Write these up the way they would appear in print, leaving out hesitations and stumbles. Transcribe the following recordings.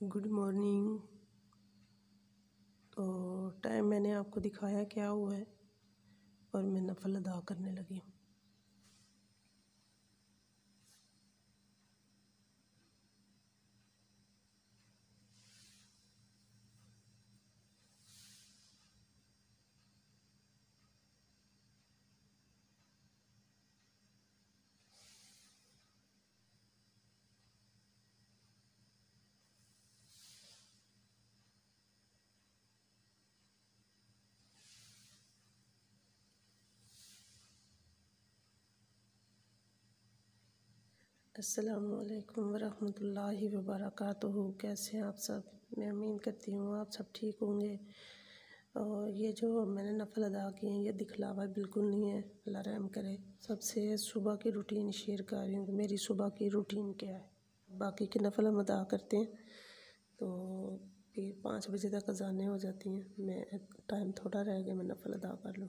Good morning. तो time मैंने आपको दिखाया क्या हुआ है और मैं नफल अदा करने लगी हूँ। अस्सलामुअलैकुम वरहमतुल्लाहि वबरकातुहू। कैसे हैं आप सब? मैं उम्मीद करती हूँ आप सब ठीक होंगे। और ये जो मैंने नफल अदा किए हैं ये दिखलावा बिल्कुल नहीं है, अल्लाह रहम करे। सबसे सुबह की रूटीन शेयर कर रही हूँ कि मेरी सुबह की रूटीन क्या है। बाकी के नफल हम अदा करते हैं तो फिर 5 बजे तक अज़ानें हो जाती हैं। मैं टाइम थोड़ा रह गया, मैं नफल अदा कर लूँ।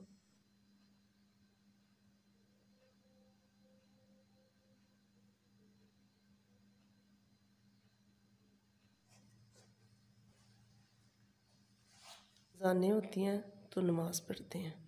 अज़ानें होती हैं तो नमाज़ पढ़ते हैं।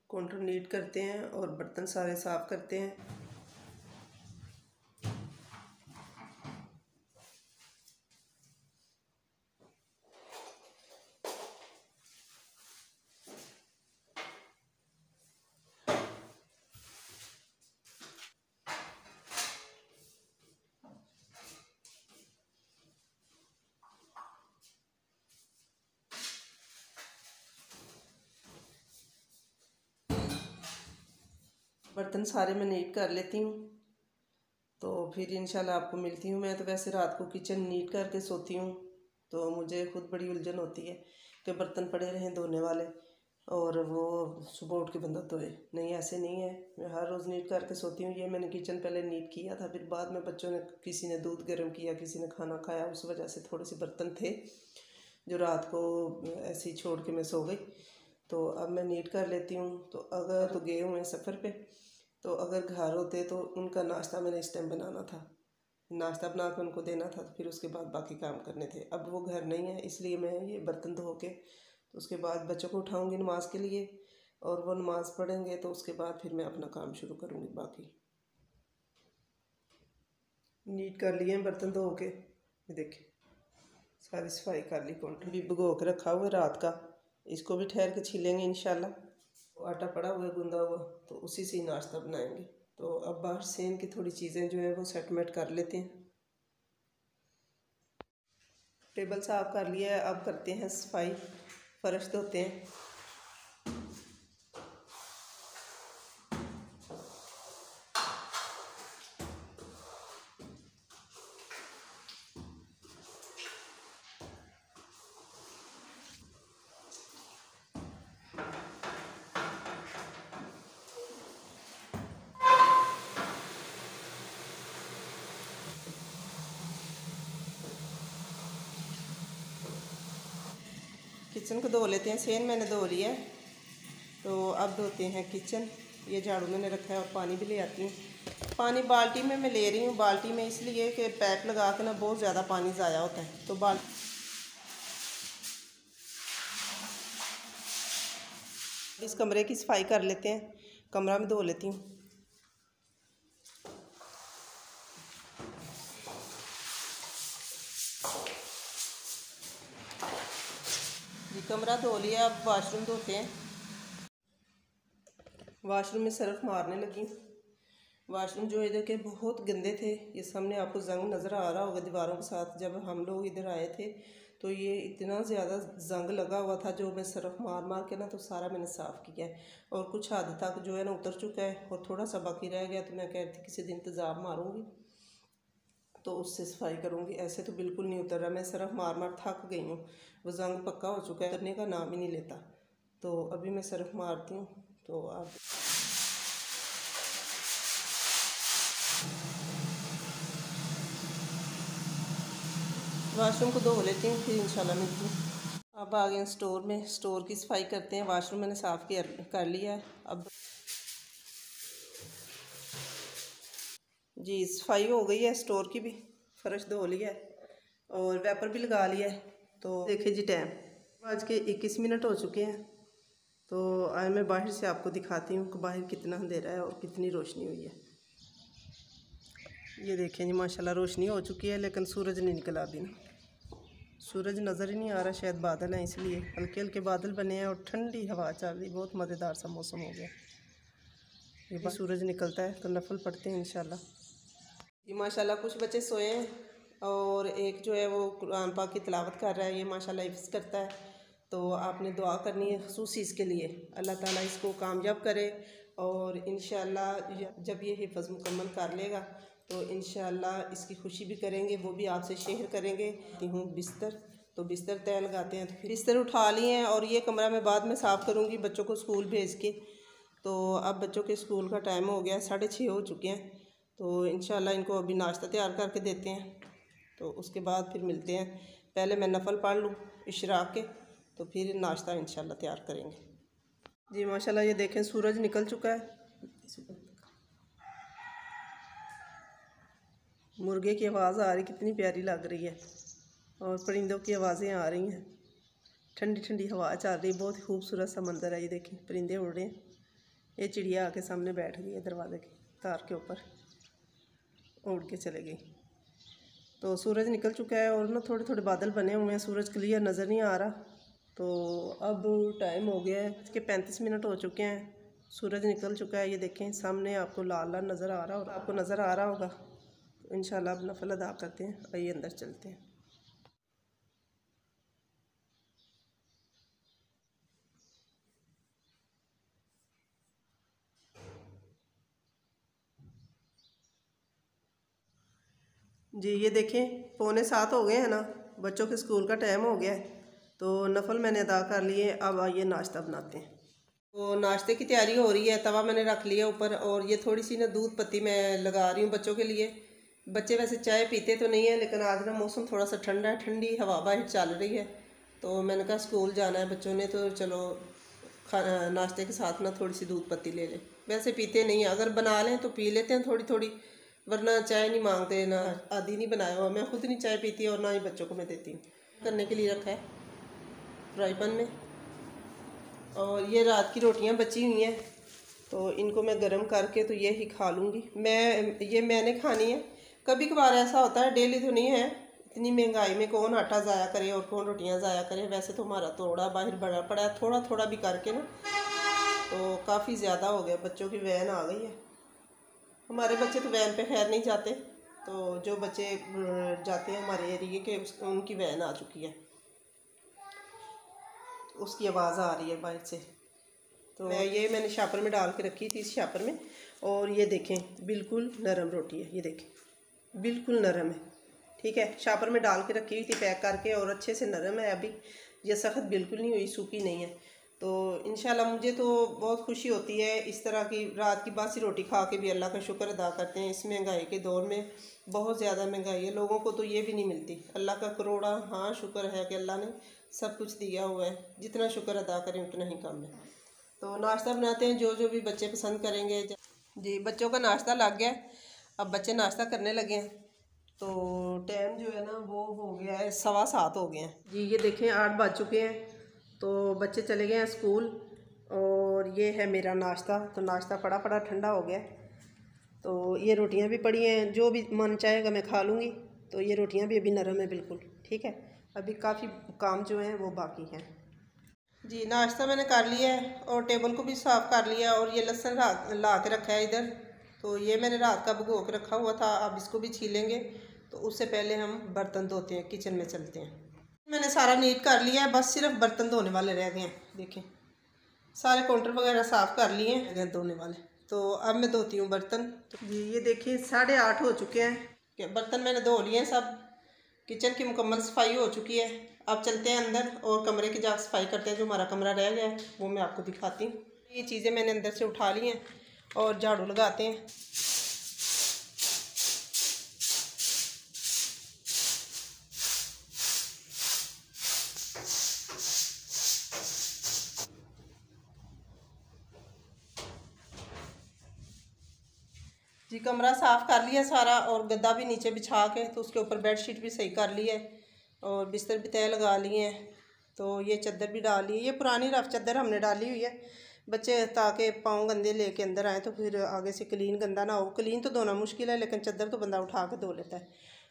काउंटर नीट करते हैं और बर्तन सारे साफ़ करते हैं। बर्तन सारे मैं नीट कर लेती हूँ तो फिर इंशाल्लाह आपको मिलती हूँ। मैं तो वैसे रात को किचन नीट करके सोती हूँ तो मुझे खुद बड़ी उलझन होती है कि बर्तन पड़े रहें धोने वाले और वो सुबह उठ के बंदा धोए। नहीं, ऐसे नहीं है, मैं हर रोज़ नीट करके सोती हूँ। ये मैंने किचन पहले नीट किया था, फिर बाद में बच्चों ने किसी ने दूध गर्म किया, किसी ने खाना खाया, उस वजह से थोड़े से बर्तन थे जो रात को ऐसे ही छोड़ के मैं सो गई। तो अब मैं नीट कर लेती हूँ। तो अगर तो गए हुए हैं सफ़र पे, तो अगर घर होते तो उनका नाश्ता मैंने इस टाइम बनाना था, नाश्ता बना के उनको देना था, तो फिर उसके बाद बाकी काम करने थे। अब वो घर नहीं है, इसलिए मैं ये बर्तन धो के तो उसके बाद बच्चों को उठाऊंगी नमाज के लिए और वो नमाज़ पढ़ेंगे तो उसके बाद फिर मैं अपना काम शुरू करूँगी। बाकी नीट कर लिए बर्तन धो के, देखिए सारी सफाई कर ली। काउंटर भी भिगो के रखा हुआ है रात का, इसको भी ठहर के छीलेंगे इंशाल्लाह। आटा पड़ा हुआ है गूंदा हुआ, तो उसी से ही नाश्ता बनाएंगे। तो अब बाहर से इनकी थोड़ी चीज़ें जो है वो सेटमेंट कर लेते हैं। टेबल साफ कर लिया है, अब करते हैं सफाई, फर्श धोते हैं। किचन को धो लेते हैं, सेन मैंने धो लिया है। तो अब धोते हैं किचन। ये झाड़ू मैंने रखा है और पानी भी ले आती हूँ। पानी बाल्टी में मैं ले रही हूँ, बाल्टी में इसलिए कि पाइप लगा के ना बहुत ज़्यादा पानी ज़ाया होता है। तो इस कमरे की सफाई कर लेते हैं, कमरा में धो लेती हूँ। जी कमरा धो लिया, अब वाशरूम धोते हैं। वाशरूम में सर्फ मारने लगी। वाशरूम जो इधर के बहुत गंदे थे, ये सामने आपको जंग नज़र आ रहा होगा दीवारों के साथ। जब हम लोग इधर आए थे तो ये इतना ज़्यादा जंग लगा हुआ था, जो मैं सर्फ मार मार के ना तो सारा मैंने साफ़ किया है। और कुछ हद तक जो है ना उतर चुका है, और थोड़ा सा बाकी रह गया। तो मैं कह रही थी किसी दिन तेज़ाब मारूंगी तो उससे सफाई करूँगी। ऐसे तो बिल्कुल नहीं उतर रहा, मैं सर्फ मार मार थक गई हूँ। वो जंग पक्का हो चुका है, उतरने का नाम ही नहीं लेता। तो अभी मैं सर्फ मारती हूँ। तो आप वाशरूम को धो लेती हूँ, फिर इंशाल्लाह मिलती हूँ। अब आ गए स्टोर में, स्टोर की सफाई करते हैं। वाशरूम मैंने साफ़ कर लिया है। अब जी सफाई हो गई है, स्टोर की भी फर्श धो लिया है और वेपर भी लगा लिया है। तो देखिए जी टाइम आज के 21 मिनट हो चुके हैं। तो आज मैं बाहर से आपको दिखाती हूँ कि बाहर कितना अंधेरा है और कितनी रोशनी हुई है। ये देखें जी माशाल्लाह रोशनी हो चुकी है, लेकिन सूरज नहीं निकला अभी ना। सूरज नज़र ही नहीं आ रहा, शायद बादल हैं इसलिए। हल्के हल्के बादल बने हैं और ठंडी हवा चल रही, बहुत मज़ेदार सा मौसम हो गया। ये बस सूरज निकलता है तो नफल पढ़ते हैं इंशाल्लाह। जी माशाल्लाह कुछ बच्चे सोए हैं और एक जो है वो कुरान पाक की तिलावत कर रहा है। ये माशाल्लाह हिफ्ज़ करता है। तो आपने दुआ करनी है ख़ुसूसी इसके लिए, अल्लाह ताला इसको कामयाब करे। और इंशाल्लाह जब ये हिफ्ज़ मुकम्मल कर लेगा तो इंशाल्लाह इसकी खुशी भी करेंगे, वो भी आपसे शेयर करेंगे। हूँ बिस्तर, तो बिस्तर तय लगाते हैं। तो फिर बिस्तर उठा लिए हैं और ये कमरा मैं बाद में साफ़ करूँगी बच्चों को स्कूल भेज के। तो अब बच्चों के स्कूल का टाइम हो गया, 6:30 हो चुके हैं। तो इंशाल्लाह इनको अभी नाश्ता तैयार करके देते हैं, तो उसके बाद फिर मिलते हैं। पहले मैं नफल पढ़ लूँ इशराक के, तो फिर नाश्ता इंशाल्लाह तैयार करेंगे। जी माशाल्लाह ये देखें सूरज निकल चुका है। मुर्गे की आवाज़ आ रही, कितनी प्यारी लग रही है। और परिंदों की आवाज़ें आ रही हैं, ठंडी ठंडी हवा चल रही, बहुत ही खूबसूरत सा मंजर है। ये देखें परिंदे उड़ रहे हैं। ये चिड़िया आके सामने बैठ गई है दरवाजे के तार के ऊपर, उड़ के चले गई। तो सूरज निकल चुका है और ना थोड़े थोड़े बादल बने हुए हैं, सूरज क्लियर नज़र नहीं आ रहा। तो अब टाइम हो गया है, इसके 35 मिनट हो चुके हैं। सूरज निकल चुका है, ये देखें सामने आपको लाल लाल नज़र आ रहा होगा, आपको नज़र आ रहा होगा। तो इंशाल्लाह अब नफल अदा करते हैं, आइए अंदर चलते हैं। जी ये देखें 6:45 हो गए हैं ना, बच्चों के स्कूल का टाइम हो गया है। तो नफल मैंने अदा कर लिए, अब आइए नाश्ता बनाते हैं। तो नाश्ते की तैयारी हो रही है, तवा मैंने रख लिया ऊपर और ये थोड़ी सी ना दूध पत्ती मैं लगा रही हूँ बच्चों के लिए। बच्चे वैसे चाय पीते तो नहीं है, लेकिन आज ना मौसम थोड़ा सा ठंडा है, ठंडी हवा बाहर चल रही है। तो मैंने कहा स्कूल जाना है बच्चों ने, तो चलो नाश्ते के साथ ना थोड़ी सी दूध पत्ती ले लें। वैसे पीते नहीं है, अगर बना लें तो पी लेते हैं थोड़ी थोड़ी, वरना चाय नहीं मांगते ना। आदि नहीं बनाया हुआ, मैं खुद नहीं चाय पीती और ना ही बच्चों को मैं देती हूँ। करने के लिए रखा है फ्राई पैन में। और ये रात की रोटियां बची हुई हैं, तो इनको मैं गरम करके तो ये ही खा लूँगी। मैंने खानी है। कभी कभार ऐसा होता है, डेली तो नहीं है। इतनी महंगाई में कौन आटा ज़ाया करे और कौन रोटियां ज़ाया करे। वैसे तो हमारा तोड़ा बाहर बड़ा पड़ा है, थोड़ा थोड़ा भी करके ना तो काफ़ी ज़्यादा हो गया। बच्चों की वैन आ गई है। हमारे बच्चे तो वैन पे खैर नहीं जाते, तो जो बच्चे जाते हैं हमारे एरिए के उनकी वैन आ चुकी है, उसकी आवाज़ आ रही है बाहर से। तो मैंने शापर में डाल के रखी थी, इस शापर में। और ये देखें बिल्कुल नरम रोटी है, ये देखें बिल्कुल नरम है। ठीक है, शापर में डाल के रखी हुई थी पैक करके और अच्छे से नरम है। अभी ये सख्त बिल्कुल नहीं हुई, सूखी नहीं है। तो इंशाल्लाह मुझे तो बहुत खुशी होती है इस तरह की रात की बासी रोटी खा के भी अल्लाह का शुक्र अदा करते हैं। इस महंगाई के दौर में बहुत ज़्यादा महंगाई है, लोगों को तो ये भी नहीं मिलती। अल्लाह का करोड़ा हाँ शुक्र है कि अल्लाह ने सब कुछ दिया हुआ है, जितना शुक्र अदा करें उतना ही कम है। तो नाश्ता बनाते हैं जो जो भी बच्चे पसंद करेंगे। जी बच्चों का नाश्ता लग गया। अब बच्चे नाश्ता करने लगे हैं, तो टाइम जो है ना वो हो गया है 7:15 हो गए हैं जी। ये देखें 8 बज चुके हैं, तो बच्चे चले गए हैं स्कूल और ये है मेरा नाश्ता। तो नाश्ता पड़ा ठंडा हो गया, तो ये रोटियां भी पड़ी हैं, जो भी मन चाहेगा मैं खा लूँगी। तो ये रोटियां भी अभी नरम है बिल्कुल, ठीक है। अभी काफ़ी काम जो है वो बाकी हैं जी। नाश्ता मैंने कर लिया है और टेबल को भी साफ़ कर लिया, और ये लहसुन ला के रखा है इधर। तो ये मैंने रात का भिगो के रखा हुआ था, अब इसको भी छीलेंगे। तो उससे पहले हम बर्तन धोते हैं, किचन में चलते हैं। मैंने सारा नीट कर लिया है, बस सिर्फ बर्तन धोने वाले रह गए हैं। देखें सारे काउंटर वगैरह साफ़ कर लिए हैं धोने वाले। तो अब मैं धोती हूँ बर्तन। तो ये देखिए 8:30 हो चुके हैं, बर्तन मैंने धो लिए हैं सब। किचन की मुकम्मल सफाई हो चुकी है। अब चलते हैं अंदर और कमरे की जाकर सफाई करते हैं। जो हमारा कमरा रह गया है वो मैं आपको दिखाती हूँ। ये चीज़ें मैंने अंदर से उठा ली हैं और झाड़ू लगाते हैं। जी कमरा साफ़ कर लिया सारा, और गद्दा भी नीचे बिछा के, तो उसके ऊपर बेडशीट भी सही कर ली है और बिस्तर भी तय लगा लिए हैं। तो ये चादर भी डाल ली है, ये पुरानी रफ चादर हमने डाली हुई है बच्चे ताकि पाँव गंदे लेके अंदर आए तो फिर आगे से क्लीन गंदा ना हो। क्लीन तो धोना मुश्किल है, लेकिन चादर तो बंदा उठा के धो लेता है।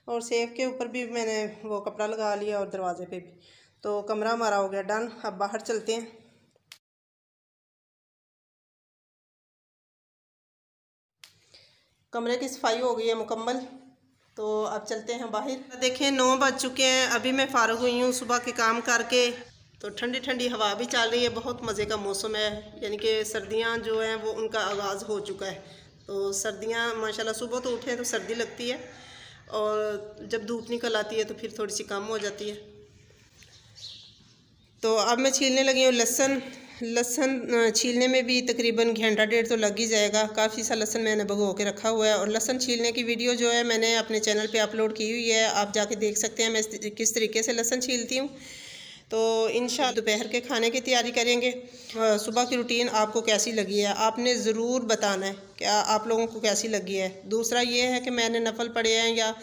और सेफ के ऊपर भी मैंने वो कपड़ा लगा लिया और दरवाजे पे भी। तो कमरा हमारा हो गया डन। अब बाहर चलते हैं। कमरे की सफाई हो गई है मुकम्मल, तो अब चलते हैं बाहर। देखें 9 बज चुके हैं, अभी मैं फ़ारुग हुई हूँ सुबह के काम करके। तो ठंडी ठंडी हवा भी चल रही है, बहुत मज़े का मौसम है। यानी कि सर्दियाँ जो हैं वो उनका आगाज़ हो चुका है। तो सर्दियाँ माशाल्लाह सुबह तो उठे तो सर्दी लगती है, और जब धूप निकल आती है तो फिर थोड़ी सी कम हो जाती है। तो अब मैं छीलने लगी हूँ लहसुन। लहसुन छीलने में भी तकरीबन घंटा डेढ़ तो लग ही जाएगा। काफ़ी सा लहसुन मैंने भगो के रखा हुआ है, और लहसुन छीलने की वीडियो जो है मैंने अपने चैनल पे अपलोड की हुई है, आप जाके देख सकते हैं मैं किस तरीके से लहसुन छीलती हूँ। तो इंशाअल्लाह दोपहर के खाने की तैयारी करेंगे। सुबह की रूटीन आपको कैसी लगी है आपने ज़रूर बताना है, क्या आप लोगों को कैसी लगी है। दूसरा ये है कि मैंने नफल पढ़े हैं या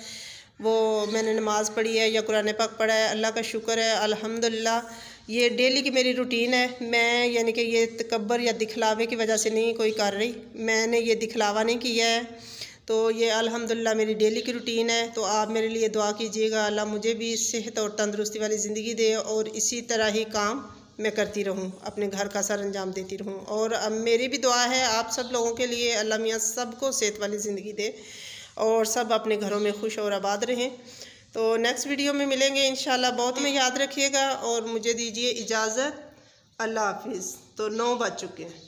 वो मैंने नमाज़ पढ़ी है या कुरान पाक पढ़ा है, अल्लाह का शुक्र है अल्हम्दुलिल्लाह। ये डेली की मेरी रूटीन है। मैं यानी कि ये तकब्बर या दिखलावे की वजह से नहीं कोई कर रही, मैंने ये दिखलावा नहीं किया है। तो ये अल्हम्दुलिल्लाह मेरी डेली की रूटीन है। तो आप मेरे लिए दुआ कीजिएगा, अल्लाह मुझे भी सेहत और तंदुरुस्ती वाली ज़िंदगी दे, और इसी तरह ही काम मैं करती रहूं, अपने घर का सर अंजाम देती रहूं। और अब मेरी भी दुआ है आप सब लोगों के लिए, अल्लाह मियाँ सबको सेहत वाली ज़िंदगी दे और सब अपने घरों में खुश और आबाद रहें। तो नेक्स्ट वीडियो में मिलेंगे इंशाल्लाह। बहुत में याद रखिएगा और मुझे दीजिए इजाज़त। अल्लाह हाफिज़। तो 9 बज चुके हैं।